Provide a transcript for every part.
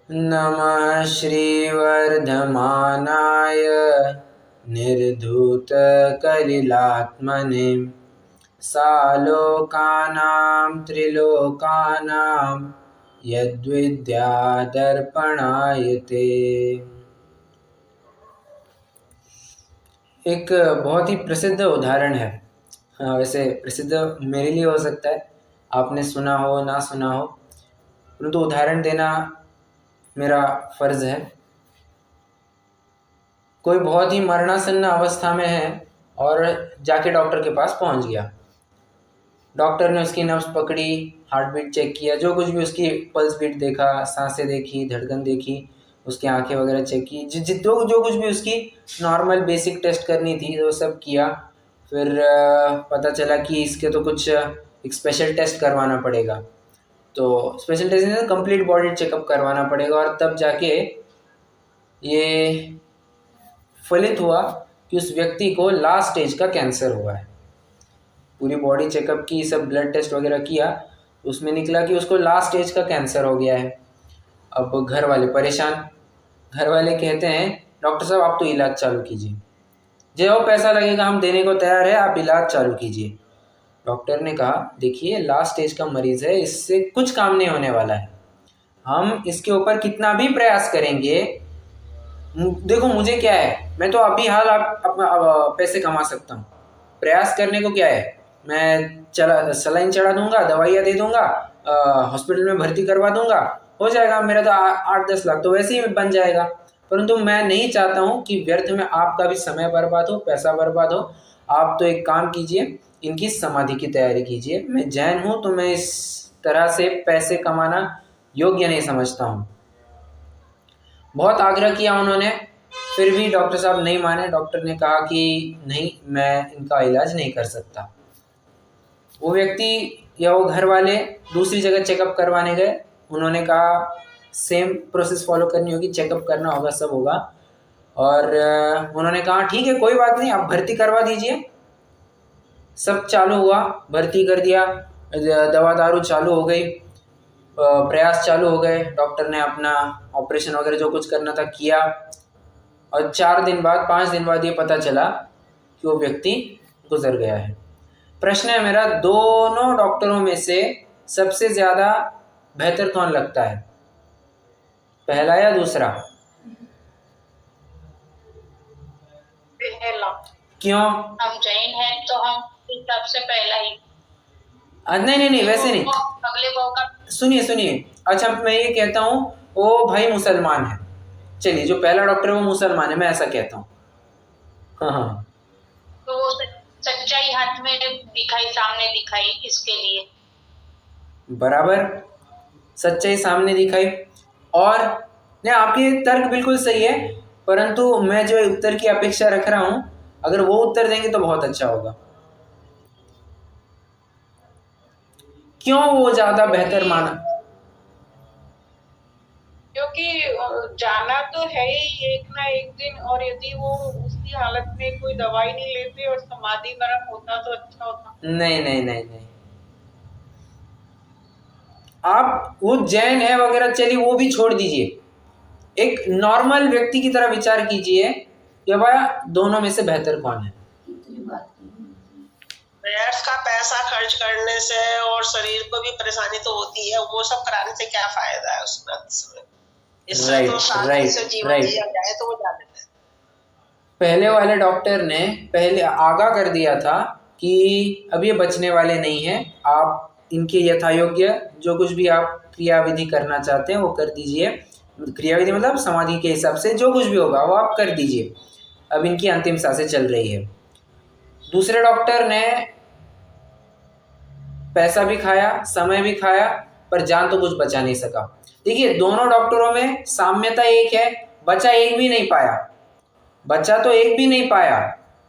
नमः श्रीवर्धमानाय निर्धूतकलिलात्मने सालोकानां त्रिलोकानां यद्विद्यादर्पणायते। एक बहुत ही प्रसिद्ध उदाहरण है। हाँ, वैसे प्रसिद्ध मेरे लिए हो सकता है, आपने सुना हो ना सुना हो, परंतु उदाहरण देना मेरा फ़र्ज़ है। कोई बहुत ही मरणासन्न अवस्था में है और जाके डॉक्टर के पास पहुंच गया। डॉक्टर ने उसकी नब्ज़ पकड़ी, हार्ट बीट चेक किया, जो कुछ भी उसकी पल्स बीट देखा, सांसें देखी, धड़कन देखी, उसकी आंखें वगैरह चेक की, जो कुछ भी उसकी नॉर्मल बेसिक टेस्ट करनी थी वो सब किया। फिर पता चला कि इसके तो कुछ एक स्पेशल टेस्ट करवाना पड़ेगा। तो स्पेशल टेस्ट में कंप्लीट बॉडी चेकअप करवाना पड़ेगा और तब जाके ये फलित हुआ कि उस व्यक्ति को लास्ट स्टेज का कैंसर हुआ है। पूरी बॉडी चेकअप की, सब ब्लड टेस्ट वगैरह किया, उसमें निकला कि उसको लास्ट स्टेज का कैंसर हो गया है। अब घर वाले परेशान। घर वाले कहते हैं डॉक्टर साहब आप तो इलाज चालू कीजिए, जो पैसा लगेगा हम देने को तैयार है, आप इलाज चालू कीजिए। डॉक्टर ने कहा देखिए लास्ट स्टेज का मरीज़ है, इससे कुछ काम नहीं होने वाला है। हम इसके ऊपर कितना भी प्रयास करेंगे, देखो मुझे क्या है, मैं तो अभी हाल आप पैसे कमा सकता हूँ। प्रयास करने को क्या है, मैं सलाइन चढ़ा दूंगा, दवाइयाँ दे दूंगा, हॉस्पिटल में भर्ती करवा दूंगा, हो जाएगा मेरा तो 8-10 लाख तो वैसे ही बन जाएगा। परंतु मैं नहीं चाहता हूँ कि व्यर्थ में आपका भी समय बर्बाद हो, पैसा बर्बाद हो। आप तो एक काम कीजिए, इनकी समाधि की तैयारी कीजिए। मैं जैन हूँ तो मैं इस तरह से पैसे कमाना योग्य नहीं समझता हूँ। बहुत आग्रह किया उन्होंने, फिर भी डॉक्टर साहब नहीं माने। डॉक्टर ने कहा कि नहीं, मैं इनका इलाज नहीं कर सकता। वो व्यक्ति या वो घर वाले दूसरी जगह चेकअप करवाने गए। उन्होंने कहा सेम प्रोसेस फॉलो करनी होगी, चेकअप करना होगा, सब होगा। और उन्होंने कहा ठीक है कोई बात नहीं, आप भर्ती करवा दीजिए। सब चालू हुआ, भर्ती कर दिया, दवा दारू चालू हो गई, प्रयास चालू हो गए। डॉक्टर ने अपना ऑपरेशन वगैरह जो कुछ करना था किया और 4 दिन बाद 5 दिन बाद ये पता चला कि वो व्यक्ति गुजर गया है। प्रश्न है मेरा, दोनों डॉक्टरों में से सबसे ज़्यादा बेहतर कौन लगता है, पहला या दूसरा? पहला। क्यों? हम जैन हैं तो हम सबसे पहला ही। नहीं, वैसे नहीं, अगले को का सुनिए। अच्छा मैं ये कहता हूँ वो भाई मुसलमान है, चलिए जो पहला डॉक्टर है वो मुसलमान है, मैं ऐसा कहता हूँ। हाँ, तो वो सच्चाई हाथ में दिखाई, सामने दिखाई, इसके लिए बराबर सच्चाई सामने दिखाई। और नहीं, आपके तर्क बिल्कुल सही है, परंतु मैं जो उत्तर की अपेक्षा रख रहा हूँ, अगर वो उत्तर देंगे तो बहुत अच्छा होगा। क्यों वो ज़्यादा बेहतर माना? क्योंकि जाना तो है ही एक ना एक दिन, और यदि वो उसकी हालत में कोई दवाई नहीं लेते और समाधि गर्म होता तो अच्छा होता। नहीं, आप वो जैन है वगैरह चलिए वो भी छोड़ दीजिए, एक नॉर्मल व्यक्ति की तरह विचार कीजिए कि भाई दोनों में से बेहतर कौन है। प्रयास का पैसा खर्च करने से और शरीर को भी परेशानी तो होती है, वो सब कराने से क्या फायदा है उसमें? इससे तो शांति से जीवन जिया जाए तो वो ज्यादा है। पहले वाले डॉक्टर ने पहले आगाह कर दिया था कि अब ये बचने वाले नहीं हैं, आप इनके यथायोग्य जो कुछ भी आप क्रियाविधि करना चाहते हैं वो कर दीजिए। क्रियाविधि मतलब समाधि के हिसाब से जो कुछ भी होगा वो आप कर दीजिए, अब इनकी अंतिम सांसें चल रही है। दूसरे डॉक्टर ने पैसा भी खाया, समय भी खाया, पर जान तो कुछ बचा नहीं सका। देखिए दोनों डॉक्टरों में साम्यता एक है, बचा एक भी नहीं पाया,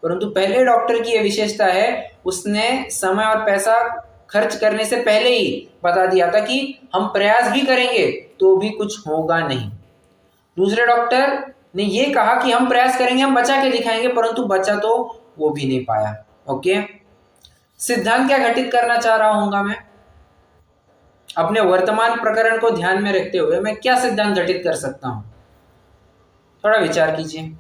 परंतु पहले डॉक्टर की यह विशेषता है, उसने समय और पैसा खर्च करने से पहले ही बता दिया था कि हम प्रयास भी करेंगे तो भी कुछ होगा नहीं। दूसरे डॉक्टर ने ये कहा कि हम प्रयास करेंगे, हम बचा के दिखाएंगे, परंतु बचा तो वो भी नहीं पाया। ओके, सिद्धांत क्या घटित करना चाह रहा हूँगा मैं, अपने वर्तमान प्रकरण को ध्यान में रखते हुए मैं क्या सिद्धांत घटित कर सकता हूँ? थोड़ा विचार कीजिए।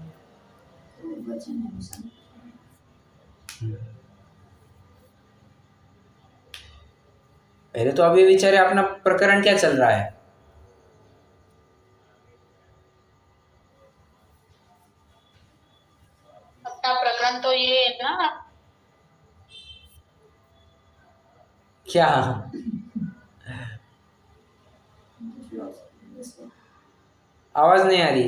पहले तो आप ये विचारे अपना प्रकरण क्या चल रहा है। अपना प्रकरण तो ये है ना, क्या? आवाज नहीं आ रही।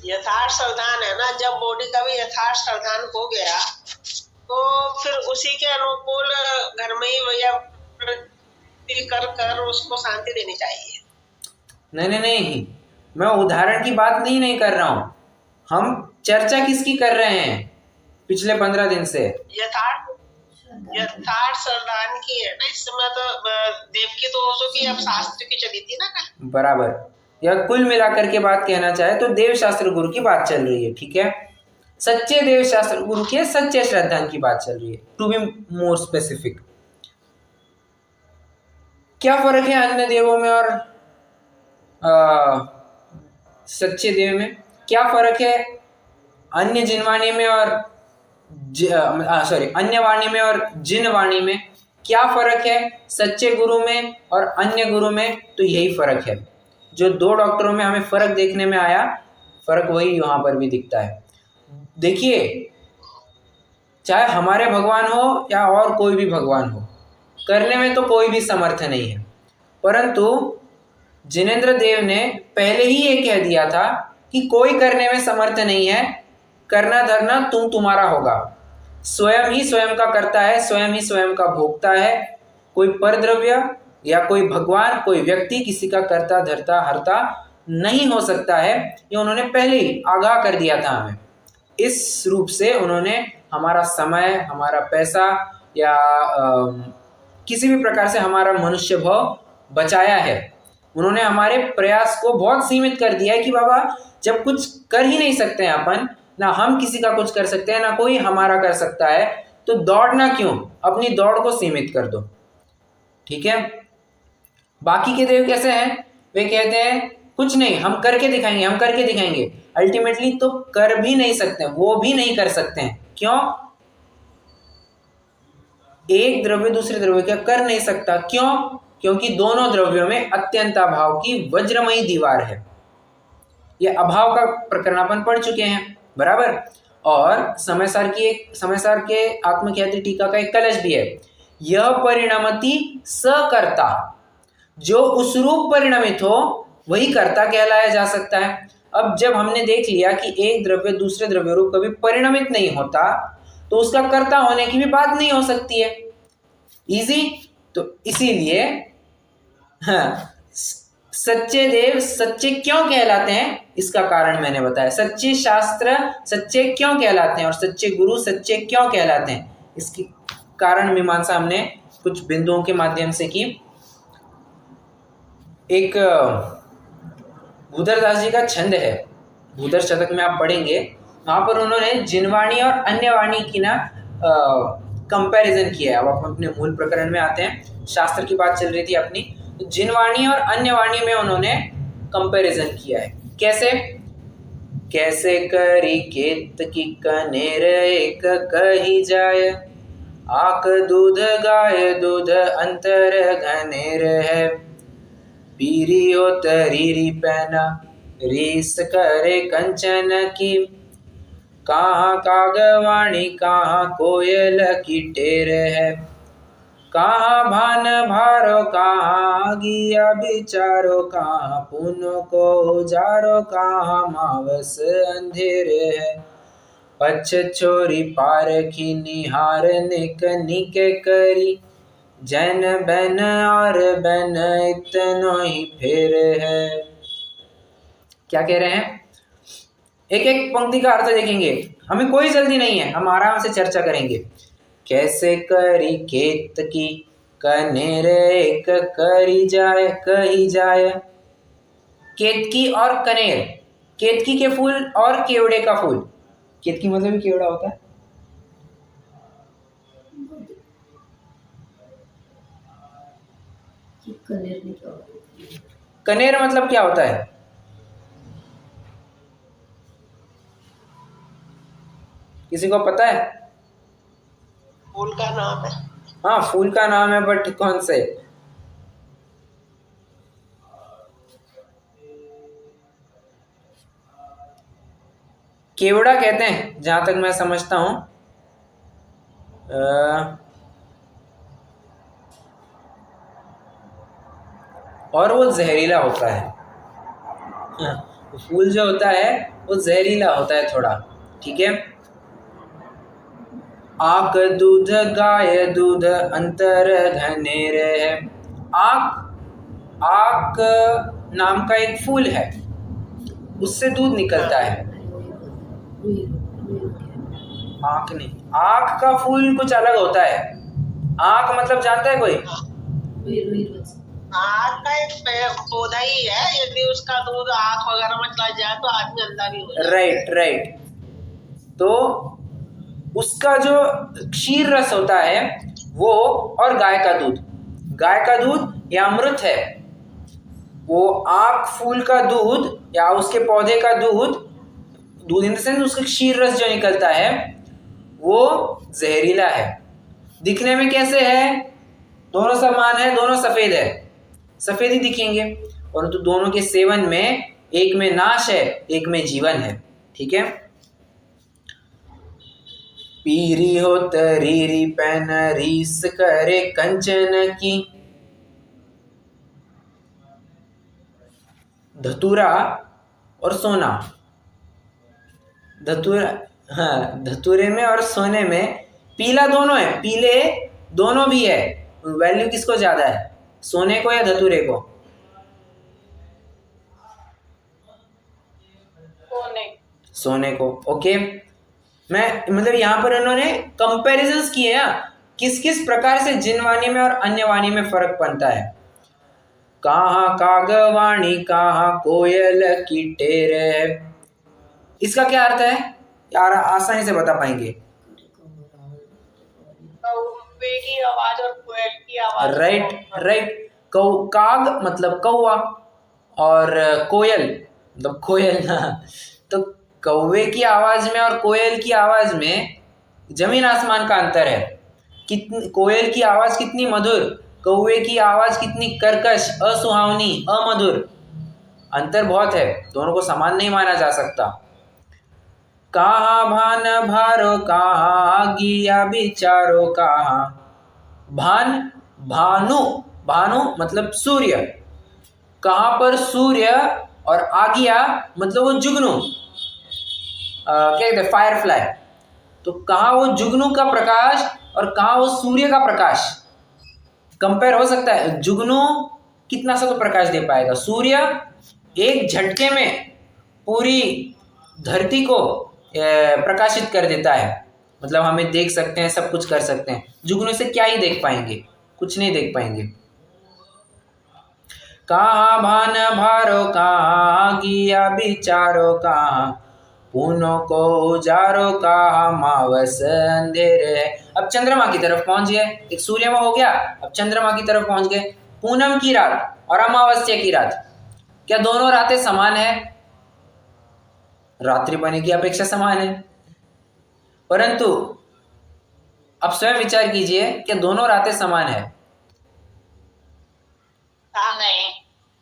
यथार्थ संधान है ना, जब बॉडी का भी यथार्थ संधान हो गया तो फिर उसी के अनुकूल घर में ही भैया कर उसको शांति देनी चाहिए। नहीं नहीं नहीं, मैं उदाहरण की बात नहीं कर रहा हूँ। हम चर्चा किसकी कर रहे हैं पिछले 15 दिन से? यथार्थ संधान की है ना। इस समय तो देव की तो हो की अब शास्त्र की चली थी ना कल। बराबर, या कुल मिलाकर के बात कहना चाहे तो देव शास्त्र गुरु की बात चल रही है, ठीक है। सच्चे देव शास्त्र गुरु के सच्चे श्रद्धान की बात चल रही है, टू बी मोर स्पेसिफिक। क्या फर्क है अन्य देवों में और सच्चे देव में? क्या फर्क है अन्य जिनवाणी में और अन्य वाणी में और जिन वाणी में? क्या फर्क है सच्चे गुरु में और अन्य गुरु में? तो यही फर्क है। जो 2 डॉक्टरों में हमें फर्क देखने में आया, फर्क वही यहाँ पर भी दिखता है। देखिए, चाहे हमारे भगवान हो या और कोई भी भगवान हो, करने में तो कोई भी समर्थ नहीं है। परंतु जिनेंद्र देव ने पहले ही ये कह दिया था कि कोई करने में समर्थ नहीं है, करना धरना तुम्हारा होगा। स्वयं ही स्वयं का करता है, स्वयं ही स्वयं का भोगता है। कोई परद्रव्य या कोई भगवान, कोई व्यक्ति किसी का करता धरता हरता नहीं हो सकता है। ये उन्होंने पहले ही आगाह कर दिया था हमें। इस रूप से उन्होंने हमारा समय, हमारा पैसा या किसी भी प्रकार से हमारा मनुष्य भाव बचाया है। उन्होंने हमारे प्रयास को बहुत सीमित कर दिया है कि बाबा, जब कुछ कर ही नहीं सकते हैं अपन, ना हम किसी का कुछ कर सकते हैं, ना कोई हमारा कर सकता है, तो दौड़ना क्यों? अपनी दौड़ को सीमित कर दो, ठीक है। बाकी के देव कैसे हैं? वे कहते हैं कुछ नहीं, हम करके दिखाएंगे, हम करके दिखाएंगे। अल्टीमेटली तो कर भी नहीं सकते, वो भी नहीं कर सकते हैं। क्यों? एक द्रव्य दूसरे द्रव्य का कर नहीं सकता। क्यों? क्योंकि दोनों द्रव्यों में अत्यंत अभाव की वज्रमयी दीवार है। ये अभाव का प्रकरण अपन पढ़ चुके हैं, बराबर। और समयसार के आत्मख्याति टीका का एक कलश भी है। यह परिणमति सकर्ता, जो उस रूप परिणमित हो वही कर्ता कहलाया जा सकता है। अब जब हमने देख लिया कि एक द्रव्य दूसरे द्रव्य रूप कभी परिणमित नहीं होता, तो उसका कर्ता होने की भी बात नहीं हो सकती है। इजी। तो इसीलिए सच्चे देव सच्चे क्यों कहलाते हैं, इसका कारण मैंने बताया। सच्चे शास्त्र सच्चे क्यों कहलाते हैं और सच्चे गुरु सच्चे क्यों कहलाते हैं, इसकी कारण मीमांसा हमने कुछ बिंदुओं के माध्यम से की। एक भूधरदास जी का छंद है, भूधर शतक में आप पढ़ेंगे, वहाँ पर उन्होंने जिनवाणी और अन्य वाणी की ना कंपैरिजन किया है। अब आप अपने मूल प्रकरण में आते हैं, शास्त्र की बात चल रही थी अपनी, तो जिनवाणी और अन्य वाणी में उन्होंने कंपैरिजन किया है। कैसे? कैसे करी केत की कनेर एक कही जाए, आक दूध गाय दूध अंतर घनेर है, पीरी हो तरीरी पहना रीस करे कंचन की, कहाँ कागवाणी कहाँ कोयल की टेर है, कहाँ भान भारो कहाँ गिया बिचारो, कहाँ पुनो को उजारो कहाँ मावस अंधेर है, पछ छोरी पारखी निहार निक निके करी, जैन बैन और बैन इतनो ही फेर है। क्या कह रहे हैं? एक एक पंक्ति का अर्थ देखेंगे, हमें कोई जल्दी नहीं है, हम आराम से चर्चा करेंगे। कैसे करी केत की कनेर एक करी जाए कही जाए। केतकी और कनेर, केतकी के फूल और केवड़े का फूल। केतकी मतलब भी केवड़ा होता है, कनेर में क्या होता है? कनेर मतलब क्या होता है? किसी को पता है? फूल का नाम है। हाँ, फूल का नाम है, बट कौन से? केवड़ा कहते हैं जहां तक मैं समझता हूं। और वो जहरीला होता है। फूल जो होता है वो जहरीला होता है थोड़ा, ठीक है। आक दूध गाय दूध अंतर घनेर है। आक नाम का एक फूल है, उससे दूध निकलता है। आक नहीं, आक का फूल कुछ अलग होता है। आक मतलब जानता है कोई? आग का एक पौधा ही है, यदि उसका दूध आग वगैरह में चला जाए तो आदमी अंधा भी हो जाए। राइट। तो उसका जो क्षीर रस होता है वो, और गाय का दूध या अमृत है। वो आक फूल का दूध या उसके पौधे का दूध इन द सेंस उसका क्षीर रस जो निकलता है वो जहरीला है। दिखने में कैसे है? दोनों समान है, दोनों सफेद है, सफेद ही दिखेंगे, परंतु दोनों के सेवन में एक में नाश है, एक में जीवन है, ठीक है। पीरी हो तरीरी पैन रीस करे कंचन की। धतूरा और सोना, धतूरा, हाँ, धतूरे में और सोने में पीला दोनों है, पीले दोनों भी है। वैल्यू किसको ज्यादा है, सोने को या धतूरे को? सोने को। ओके, मैं मतलब यहाँ पर उन्होंने कंपैरिजंस किए हैं किस किस प्रकार से जिन वाणी में और अन्य वाणी में फर्क बनता है। कहाँ कागवाणी कहाँ कोयल की टेर। इसका क्या अर्थ है यार, आसानी से बता पाएंगे? कौवे की आवाज और कोयल की आवाज। राइट। काग मतलब कौवा और कोयल मतलब कोयल ना। तो कौवे की आवाज में और कोयल की आवाज में जमीन आसमान का अंतर है। कितनी कोयल की आवाज कितनी मधुर, कौवे की आवाज कितनी कर्कश, असुहावनी, अमधुर। अंतर बहुत है, दोनों को समान नहीं माना जा सकता। कहाँ भान भारो कहाँ गिया बिचारो कहाँ। भान भानु, भानु मतलब सूर्य, कहाँ पर सूर्य, और आगिया मतलब वो जुगनू, क्या कहते हैं, फायरफ्लाई। तो कहाँ वो जुगनू का प्रकाश और कहाँ वो सूर्य का प्रकाश। कंपेयर हो सकता है, जुगनू कितना सा तो प्रकाश दे पाएगा, सूर्य एक झटके में पूरी धरती को प्रकाशित कर देता है, मतलब हमें देख सकते हैं, सब कुछ कर सकते हैं। जुगनू से क्या ही देख पाएंगे, कुछ नहीं देख पाएंगे। कहाँ भान भारो कहाँ गिया बिचारो कहाँ, पूनों को उजारो कहाँ मावस अंधेरे है। अब चंद्रमा की तरफ पहुंच गए, एक सूर्यमा हो गया, अब चंद्रमा की तरफ पहुंच गए। पूनम की रात और अमावस्या की रात, क्या दोनों रातें समान है? रात्रि बने की अपेक्षा समान है, परंतु अब स्वयं विचार कीजिए क्या दोनों रातें समान है? नहीं,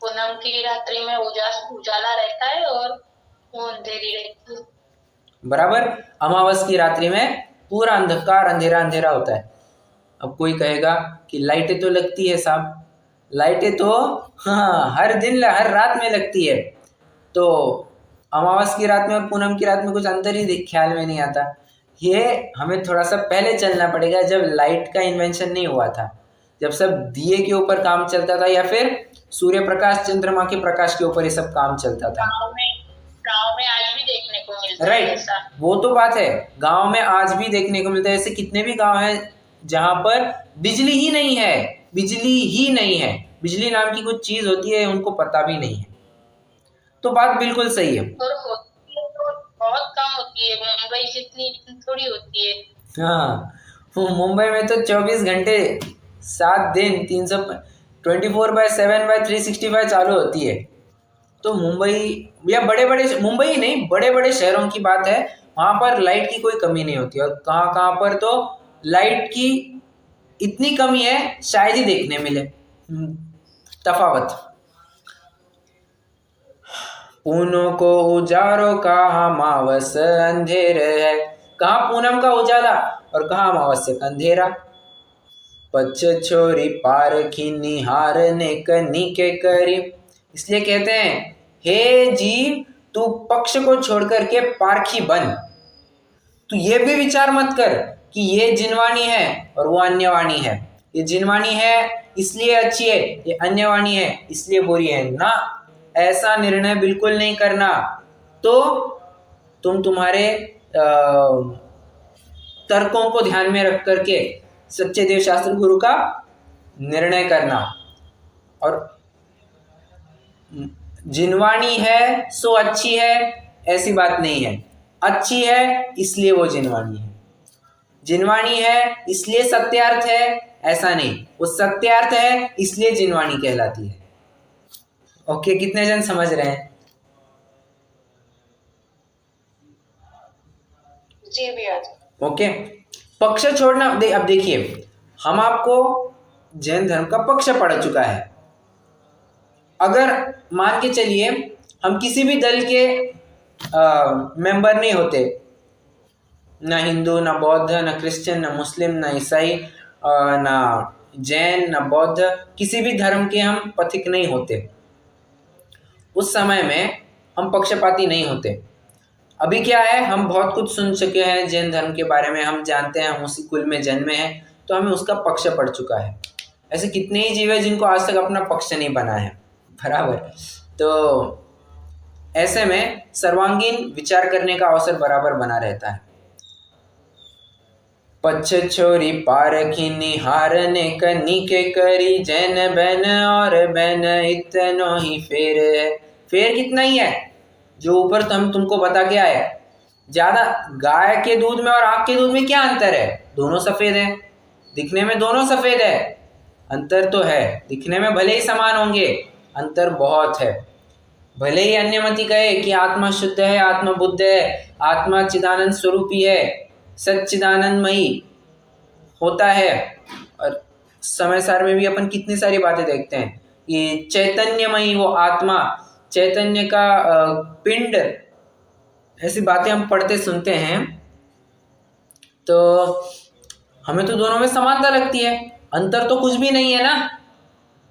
पूनम की रात्रि में उजाला रहता है और अंधेरी रहती है। बराबर, अमावस की रात्रि में पूरा अंधकार, अंधेरा अंधेरा होता है। अब कोई कहेगा कि लाइटें तो लगती है साहब, लाइटें तो हाँ हर दिन हर रात में लगती है, तो अमावस की रात में और पूनम की रात में कुछ अंतर ही ख्याल में नहीं आता। ये हमें थोड़ा सा पहले चलना पड़ेगा, जब लाइट का इन्वेंशन नहीं हुआ था, जब सब दिए के ऊपर काम चलता था या फिर सूर्य प्रकाश चंद्रमा के प्रकाश के ऊपर ये सब काम चलता था। गांव में आज भी देखने को मिलता है। राइट, वो तो बात है, गांव में आज भी देखने को मिलता है। ऐसे कितने भी गांव हैं जहां पर बिजली ही नहीं है, बिजली नाम की कुछ चीज होती है उनको पता भी नहीं है। तो बात बिल्कुल सही है, और होती है तो बहुत कम होती है, मुंबई जितनी थोड़ी होती है। हाँ, मुंबई में तो 24 घंटे 7 दिन 300 24/7/365 चालू होती है। तो मुंबई या मुंबई ही नहीं, बड़े बड़े शहरों की बात है, वहाँ पर लाइट की कोई कमी नहीं होती। और कहाँ कहाँ पर तो लाइट की इतनी कमी है शायद ही देखने मिले तफावत। पूनों को उजारो कहाँ अमावस अंधेर है, कहाँ पूनम का उजाला और कहाँ अमावस्या का अंधेरा। पच्छ छोरी पारखी निहारने कनी के करीब, इसलिए कहते हैं हे जीव तू पक्ष को छोड़कर के पारखी बन। तू ये भी विचार मत कर कि ये जिनवाणी है और वो अन्यवाणी है, ये जिनवाणी है इसलिए अच्छी है, ये अन्यवाणी है इसलिए बुरी है ना। ऐसा निर्णय बिल्कुल नहीं करना। तो तुम तुम्हारे तर्कों को ध्यान में रख करके सच्चे देव शास्त्र गुरु का निर्णय करना। और जिनवाणी है सो अच्छी है ऐसी बात नहीं है, अच्छी है इसलिए वो जिनवाणी है, जिनवाणी है इसलिए सत्यार्थ है ऐसा नहीं, वो सत्यार्थ है इसलिए जिनवाणी कहलाती है। ओके, कितने जन समझ रहे हैं? जी भैया। ओके, पक्ष छोड़ना। अब देखिए, हम आपको जैन धर्म का पक्ष पढ़ चुका है। अगर मान के चलिए हम किसी भी दल के मेंबर नहीं होते, ना हिंदू ना बौद्ध ना क्रिश्चियन ना मुस्लिम ना ईसाई ना जैन ना बौद्ध, किसी भी धर्म के हम पथिक नहीं होते, उस समय में हम पक्षपाती नहीं होते। अभी क्या है, हम बहुत कुछ सुन चुके हैं जैन धर्म के बारे में, हम जानते हैं, हम उसी कुल में जन्मे हैं, तो हमें उसका पक्ष पड़ चुका है। ऐसे कितने ही जीव है जिनको आज तक अपना पक्ष नहीं बना है, बराबर। तो ऐसे में सर्वांगीण विचार करने का अवसर बराबर बना रहता है। पच्छ छोरी पारखी निहारने कनी के करी, जैन बहन और बहन इतनो ही फेर है। फेर कितना ही है जो ऊपर हम तुमको बता के आए। ज्यादा गाय के दूध में और आग के दूध में क्या अंतर है? दोनों सफेद है, दिखने में दोनों सफेद है, अंतर तो है। दिखने में भले ही समान होंगे, अंतर बहुत है। भले ही अन्यमति कहे कि आत्मा शुद्ध है, आत्मा बुद्ध है, आत्मा चिदानंद स्वरूपी है, सच्चिदानंदमयी होता है। और समय सार में भी अपन कितनी सारी बातें देखते हैं, ये चैतन्यमयी वो आत्मा, चैतन्य का पिंड, ऐसी बातें हम पढ़ते सुनते हैं। तो हमें तो दोनों में समानता लगती है, अंतर तो कुछ भी नहीं है ना।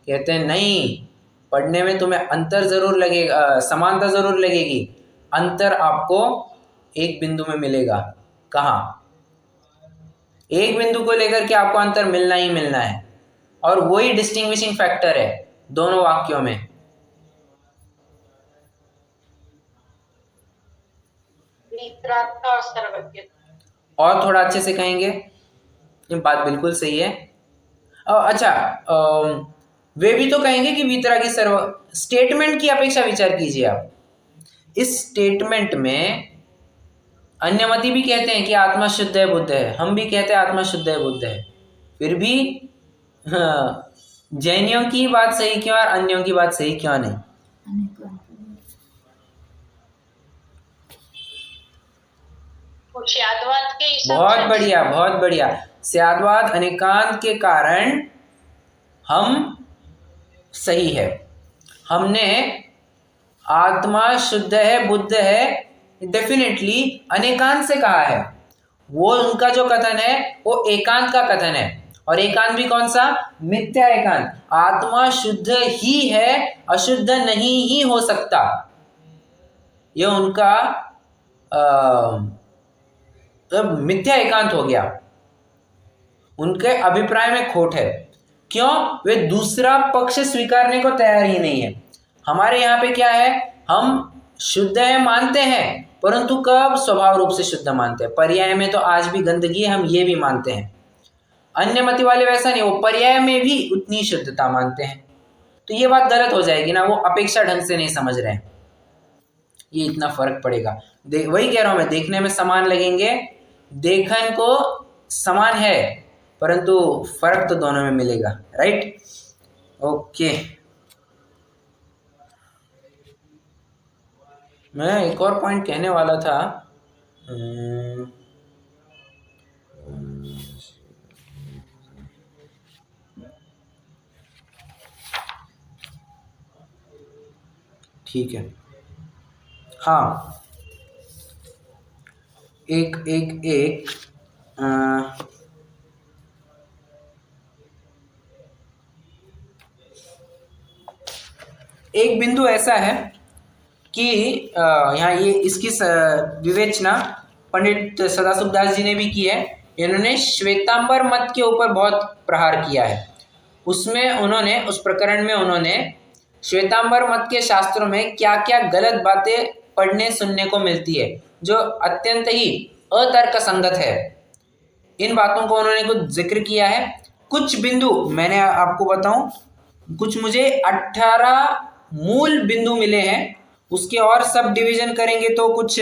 कहते हैं नहीं, पढ़ने में तुम्हें अंतर जरूर लगेगा, समानता जरूर लगेगी। अंतर आपको एक बिंदु में मिलेगा। कहाँ? एक बिंदु को लेकर के आपको अंतर मिलना ही मिलना है, और वही डिस्टिंग्विशिंग फैक्टर है दोनों वाक्यों में। और सर्वज्ञता। और थोड़ा अच्छे से कहेंगे, ये बात बिल्कुल सही है। अच्छा, वे भी तो कहेंगे कि वीतरागी सर्व। स्टेटमेंट की अपेक्षा विचार कीजिए आप। इस स्टेटमेंट में अन्यमति भी कहते हैं कि आत्मा शुद्ध है बुद्ध है, हम भी कहते हैं आत्मा शुद्ध है बुद्ध है, फिर भी जैनियों की बात सही क्यों और अन्यों की बात सही क्यों नहीं? बहुत बढ़िया, बहुत बढ़िया। स्याद्वाद अनेकांत के कारण हम सही है। हमने आत्मा शुद्ध है बुद्ध है डेफिनेटली अनेकांत से कहा है। वो उनका जो कथन है वो एकांत का कथन है, और एकांत भी कौन सा? मिथ्या एकांत। आत्मा शुद्ध ही है, अशुद्ध नहीं ही हो सकता, ये उनका मिथ्या एकांत हो गया। उनके अभिप्राय में खोट है। क्यों? वे दूसरा पक्ष स्वीकारने को तैयार ही नहीं है। हमारे यहाँ पे क्या है, हम शुद्ध है मानते हैं, परंतु कब? स्वभाव रूप से शुद्ध मानते हैं। पर्याय में तो आज भी गंदगी है, हम ये भी मानते हैं। अन्य मति वाले वैसा नहीं, वो पर्याय में भी उतनी शुद्धता मानते हैं। तो ये बात गलत हो जाएगी ना, वो अपेक्षा ढंग से नहीं समझ रहे हैं। ये इतना फर्क पड़ेगा। वही कह रहा हूं मैं, देखने में समान लगेंगे, देखन को समान है, परंतु फर्क तो दोनों में मिलेगा, राइट। ओके, मैं एक और पॉइंट कहने वाला था। ठीक है, हाँ, एक एक एक एक बिंदु ऐसा है कि यहाँ ये इसकी विवेचना पंडित सदाशिवदास जी ने भी की है। इन्होंने श्वेतांबर मत के ऊपर बहुत प्रहार किया है। उसमें उन्होंने, उस प्रकरण में उन्होंने श्वेतांबर मत के शास्त्रों में क्या क्या गलत बातें पढ़ने सुनने को मिलती है जो अत्यंत ही अतर्क संगत है, इन बातों को उन्होंने कुछ जिक्र किया है। कुछ बिंदु मैंने आपको बताऊं, कुछ मुझे 18 मूल बिंदु मिले हैं, उसके और सब डिवीजन करेंगे तो कुछ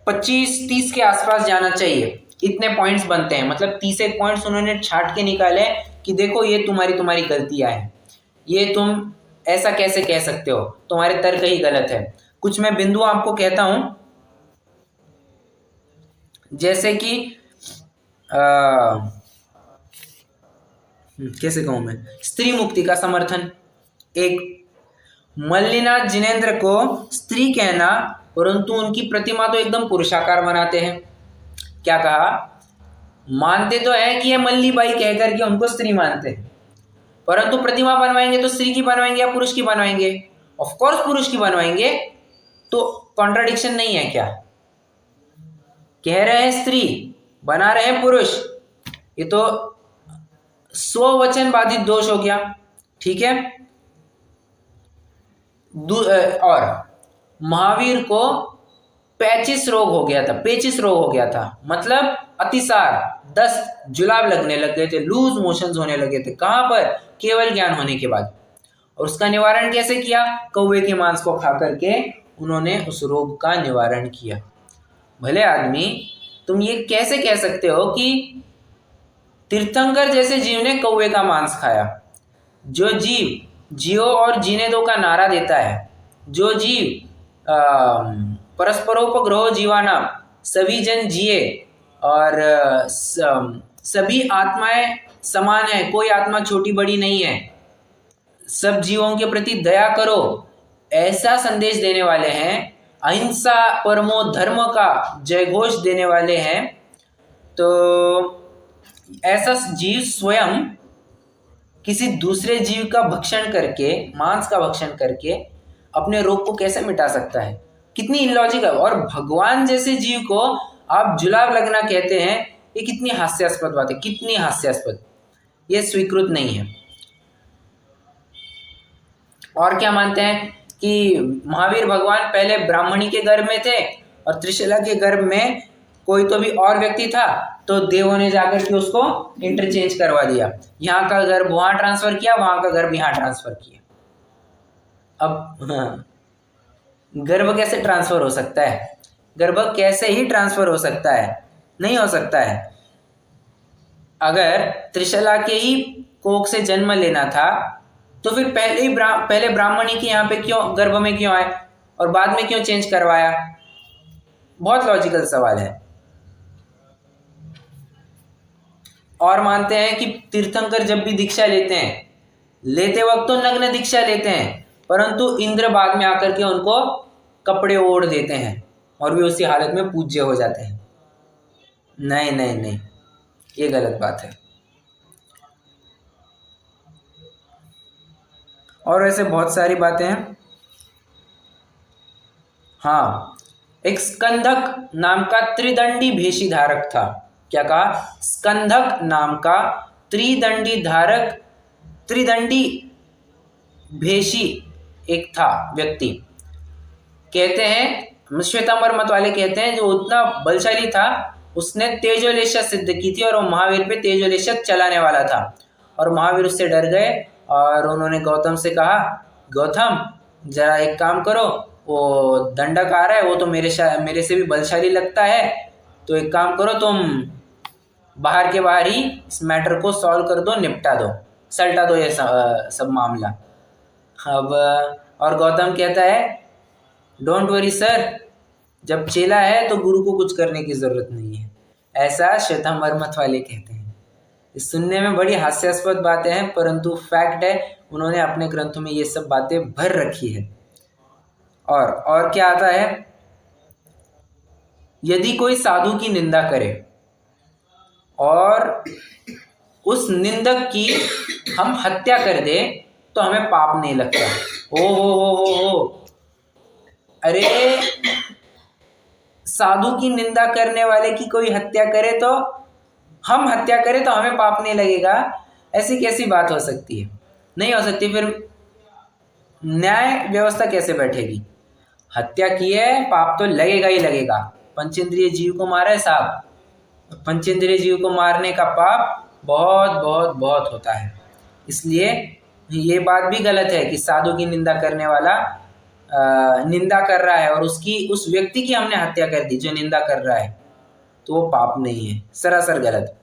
25-30 के आसपास जाना चाहिए। इतने पॉइंट्स बनते हैं, मतलब 30 एक पॉइंट्स उन्होंने छांट के निकाले कि देखो ये तुम्हारी गलतियां हैं, ये तुम ऐसा कैसे कह सकते हो, तुम्हारे तर्क ही गलत है। कुछ मैं बिंदु आपको कहता हूं, जैसे कि कैसे कहूं मैं, स्त्री मुक्ति का समर्थन। एक मल्लिनाथ जिनेंद्र को स्त्री कहना, परंतु उनकी प्रतिमा तो एकदम पुरुषाकार बनाते हैं। क्या कहा, मानते तो है कि ये मल्ली बाई कह करके उनको स्त्री मानते हैं, परंतु प्रतिमा बनवाएंगे तो स्त्री की बनवाएंगे या पुरुष की बनवाएंगे? ऑफ कोर्स पुरुष की बनवाएंगे। तो कॉन्ट्राडिक्शन नहीं है क्या? कह रहे हैं स्त्री, बना रहे हैं पुरुष, ये तो स्ववचन बाधित दोष हो गया। ठीक है। और महावीर को पेचिस रोग हो गया था, मतलब अतिसार, दस्त, जुलाब लगने लग गए थे, लूज मोशंस होने लगे थे। कहां पर? केवल ज्ञान होने के बाद। और उसका निवारण कैसे किया? कौवे के मांस को खा करके उन्होंने उस रोग का निवारण किया। भले आदमी, तुम ये कैसे कह सकते हो कि तीर्थंकर जैसे जीव ने कौवे का मांस खाया? जो जीव जियो और जीने दो का नारा देता है, जो जीव परस्परोपग्रहो जीवाना, सभी जन जिए और सभी आत्माएं समान है, कोई आत्मा छोटी बड़ी नहीं है, सब जीवों के प्रति दया करो, ऐसा संदेश देने वाले हैं, अहिंसा परमो धर्म का जयघोष देने वाले हैं। तो ऐसा जीव स्वयं किसी दूसरे जीव का भक्षण करके, मांस का भक्षण करके अपने रोग को कैसे मिटा सकता है? कितनी इलॉजिकल। और भगवान जैसे जीव को आप जुलाब लगना कहते हैं, ये कितनी हास्यास्पद बात है, कितनी हास्यास्पद। ये स्वीकृत नहीं है। और क्या मानते हैं कि महावीर भगवान पहले ब्राह्मणी के गर्भ में थे और त्रिशला के गर्भ में कोई तो भी और व्यक्ति था, तो देवों ने जाकर के उसको इंटरचेंज करवा दिया, यहाँ का गर्भ वहां ट्रांसफर किया, वहां का गर्भ यहाँ ट्रांसफर किया। अब गर्भ कैसे ट्रांसफर हो सकता है? गर्भ कैसे ही ट्रांसफर हो सकता है? नहीं हो सकता है। अगर त्रिशला के ही कोख से जन्म लेना था तो फिर पहले ब्राह्मणी के यहाँ पे क्यों, गर्भ में क्यों आए और बाद में क्यों चेंज करवाया? बहुत लॉजिकल सवाल है। और मानते हैं कि तीर्थंकर जब भी दीक्षा लेते वक्त तो नग्न दीक्षा लेते हैं, परंतु इंद्र बाद में आकर के उनको कपड़े ओढ़ देते हैं और वे उसी हालत में पूज्य हो जाते हैं। नहीं नहीं नहीं, ये गलत बात है। और ऐसे बहुत सारी बातें हैं। हाँ, एक स्कंधक नाम का त्रिदंडी भेषी धारक था। क्या कहा? स्कंधक नाम का त्रिदंडी भेषी एक था व्यक्ति। कहते हैं, श्वेतांबर मत वाले कहते हैं, जो उतना बलशाली था उसने तेजोलेशा सिद्ध की थी और वो महावीर पे तेजोलेशा चलाने वाला था। और महावीर उससे डर गए और उन्होंने गौतम से कहा, गौतम जरा एक काम करो, वो दंडक आ रहा है, वो तो मेरे से भी बलशाली लगता है, तो एक काम करो, तुम बाहर के बाहर ही इस मैटर को सॉल्व कर दो, निपटा दो। सल्टा दो ये सब मामला। अब और गौतम कहता है डोंट वरी सर, जब चेला है तो गुरु को कुछ करने की ज़रूरत नहीं है, ऐसा श्वेतांबर वाले कहते हैं। इस सुनने में बड़ी हास्यास्पद बातें हैं, परंतु फैक्ट है, उन्होंने अपने ग्रंथों में ये सब बातें भर रखी है। और क्या आता है, यदि कोई साधु की निंदा करे और उस निंदक की हम हत्या कर दे तो हमें पाप नहीं लगता। ओ हो, अरे साधु की निंदा करने वाले की कोई हत्या करे तो हम हत्या करें तो हमें पाप नहीं लगेगा? ऐसी कैसी बात हो सकती है? नहीं हो सकती। फिर न्याय व्यवस्था कैसे बैठेगी? हत्या की है, पाप तो लगेगा ही लगेगा। पंचेंद्रिय जीव को मारा है साहब, पंचेंद्रिय जीव को मारने का पाप बहुत बहुत बहुत होता है। इसलिए ये बात भी गलत है कि साधु की निंदा करने वाला निंदा कर रहा है और उस व्यक्ति की हमने हत्या कर दी जो निंदा कर रहा है, तो वो पाप नहीं है, सरासर गलत।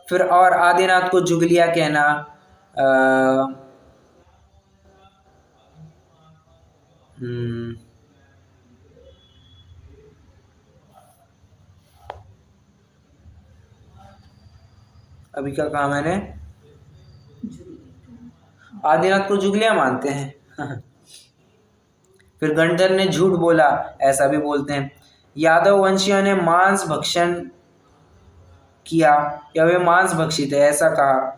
फिर और आदिनाथ को जुगलिया कहना, अभी क्या कहा मैंने? आदिनाथ को जुगलिया मानते हैं। फिर गंडर ने झूठ बोला, ऐसा भी बोलते हैं। यादव वंशियों ने मांस भक्षण किया या वे मांस भक्षित है, ऐसा कहा।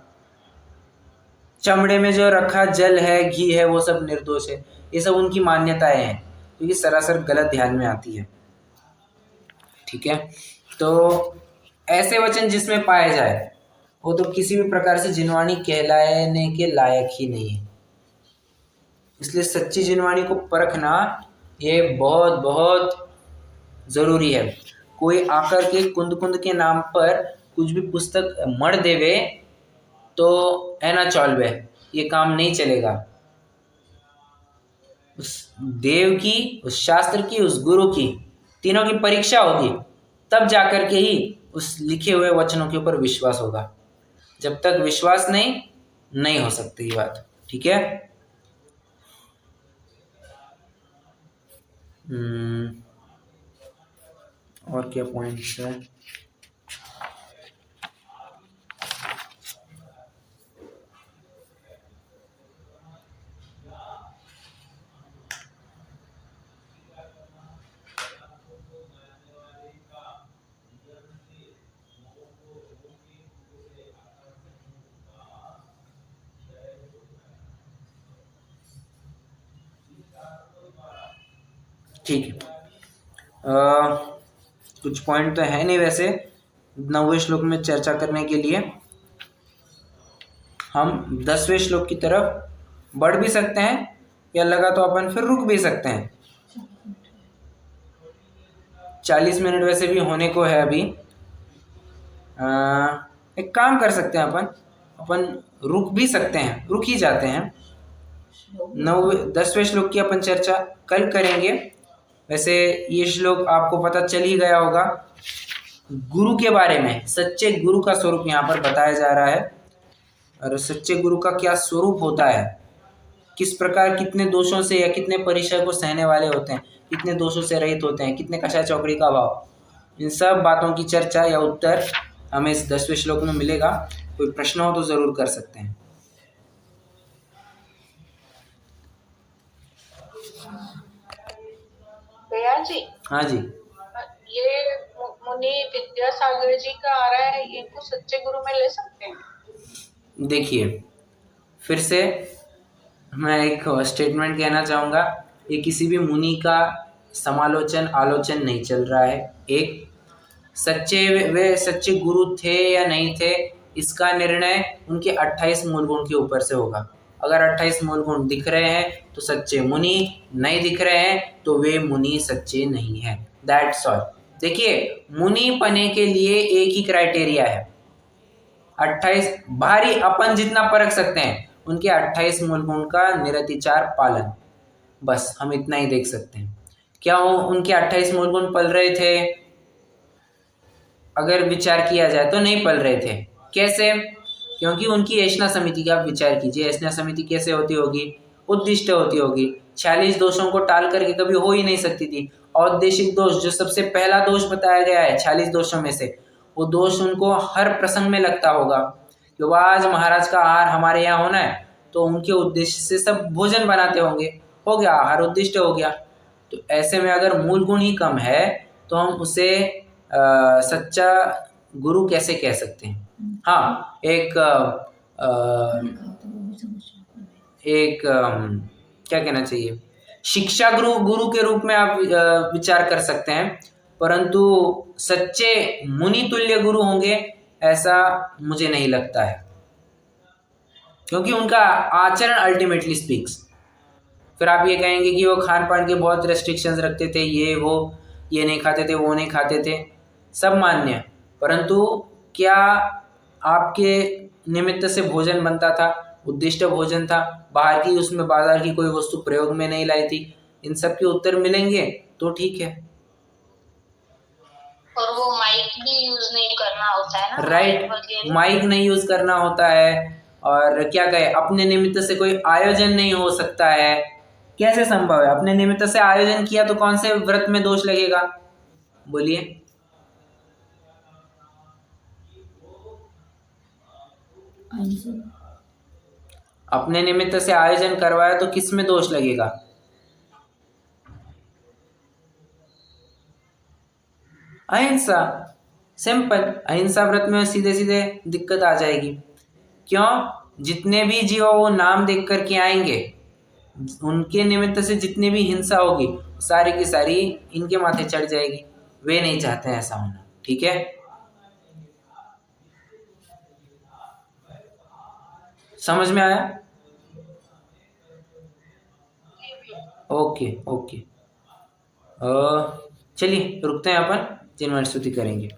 चमड़े में जो रखा जल है, घी है, वो सब निर्दोष है। ये सब उनकी मान्यताएं हैं, क्योंकि सरासर गलत ध्यान में आती है। ठीक है, तो ऐसे वचन जिसमें पाए जाए वो तो किसी भी प्रकार से जिनवाणी कहलाने के लायक ही नहीं है। इसलिए सच्ची जिनवाणी को परखना ये बहुत बहुत ज़रूरी है। कोई आकर के कुंद कुंद के नाम पर कुछ भी पुस्तक मढ़ देवे तो ऐना चौलवे, ये काम नहीं चलेगा। उस देव की, उस शास्त्र की, उस गुरु की, तीनों की परीक्षा होगी, तब जाकर के ही उस लिखे हुए वचनों के ऊपर विश्वास होगा। जब तक विश्वास नहीं हो सकती ये बात। ठीक है, और क्या पॉइंट्स है? ठीक है, कुछ पॉइंट तो है नहीं वैसे 9वें श्लोक में चर्चा करने के लिए। हम 10वें श्लोक की तरफ बढ़ भी सकते हैं, या लगा तो अपन फिर रुक भी सकते हैं। 40 मिनट वैसे भी होने को है अभी। एक काम कर सकते हैं, अपन रुक भी सकते हैं, रुक ही जाते हैं। 10वें श्लोक की अपन चर्चा कल करेंगे। वैसे ये श्लोक आपको पता चल ही गया होगा। गुरु के बारे में, सच्चे गुरु का स्वरूप यहाँ पर बताया जा रहा है, और सच्चे गुरु का क्या स्वरूप होता है, किस प्रकार, कितने दोषों से या कितने परिचय को सहने वाले होते हैं, कितने दोषों से रहित होते हैं, कितने कषाय चौकड़ी का भाव, इन सब बातों की चर्चा या उत्तर हमें इस 10वें श्लोक में मिलेगा। कोई प्रश्न हो तो जरूर कर सकते हैं। भैया जी। हाँ जी, ये मुनि विद्यासागर जी का आ रहा है, इनको सच्चे गुरु में ले सकते हैं? देखिए, फिर से मैं एक स्टेटमेंट कहना चाहूँगा, ये किसी भी मुनि का समालोचन आलोचन नहीं चल रहा है। एक वे सच्चे गुरु थे या नहीं थे, इसका निर्णय उनके 28 मूल गुण के ऊपर से होगा। अगर 28 मूल गुण दिख रहे हैं तो सच्चे मुनि, नहीं दिख रहे हैं तो वे मुनि सच्चे नहीं हैं। That's all. देखिए, मुनि पने के लिए एक ही क्राइटेरिया है, 28 भारी अपन जितना परख सकते हैं, उनके 28 मूल गुण का निरतिचार पालन। बस हम इतना ही देख सकते हैं। क्या उनके 28 मूल गुण पल रहे थे? अगर विचार किया जाए तो नहीं पल रहे थे। कैसे? क्योंकि उनकी ऐष्णा समिति का आप विचार कीजिए, ऐष्णा समिति कैसे होती होगी? उद्दिष्ट होती होगी। 46 दोषों को टाल करके कभी हो ही नहीं सकती थी। औद्देशिक दोष जो सबसे पहला दोष बताया गया है 46 दोषों में से, वो दोष उनको हर प्रसंग में लगता होगा कि वो आज महाराज का आहार हमारे यहाँ होना है, तो उनके उद्देश्य से सब भोजन बनाते होंगे, हो गया आहार उद्दिष्ट हो गया। तो ऐसे में अगर मूल गुण ही कम है तो हम उसे सच्चा गुरु कैसे कह सकते हैं? हाँ, क्या कहना चाहिए, शिक्षा गुरु के रूप में आप विचार कर सकते हैं, परंतु सच्चे मुनि तुल्य गुरु होंगे ऐसा मुझे नहीं लगता है, क्योंकि उनका आचरण अल्टीमेटली स्पीक्स। फिर आप ये कहेंगे कि वो खान पान के बहुत रेस्ट्रिक्शंस रखते थे, ये नहीं खाते थे, वो नहीं खाते थे, सब मान्य, परंतु क्या आपके निमित्त से भोजन बनता था, उद्दिष्ट भोजन था, बाहर की उसमें बाजार की कोई वस्तु प्रयोग में नहीं लाई थी? इन सब के उत्तर मिलेंगे तो ठीक है। और वो माइक भी यूज नहीं करना होता है ना? राइट, माइक नहीं यूज करना होता है, और क्या कहे, अपने निमित्त से कोई आयोजन नहीं हो सकता है। कैसे संभव है? अपने निमित्त से आयोजन किया तो कौन से व्रत में दोष लगेगा? बोलिए। अपने निमित्त से आयोजन करवाया तो किस में दोष लगेगा? अहिंसा। सिंपल, अहिंसा व्रत में सीधे सीधे दिक्कत आ जाएगी। क्यों? जितने भी जीव वो नाम देख करके आएंगे, उनके निमित्त से जितनी भी हिंसा होगी सारी की सारी इनके माथे चढ़ जाएगी। वे नहीं चाहते हैं ऐसा होना। ठीक है, समझ में आया? ओके ओके, चलिए रुकते हैं, अपन 3 मिनट स्तुति करेंगे।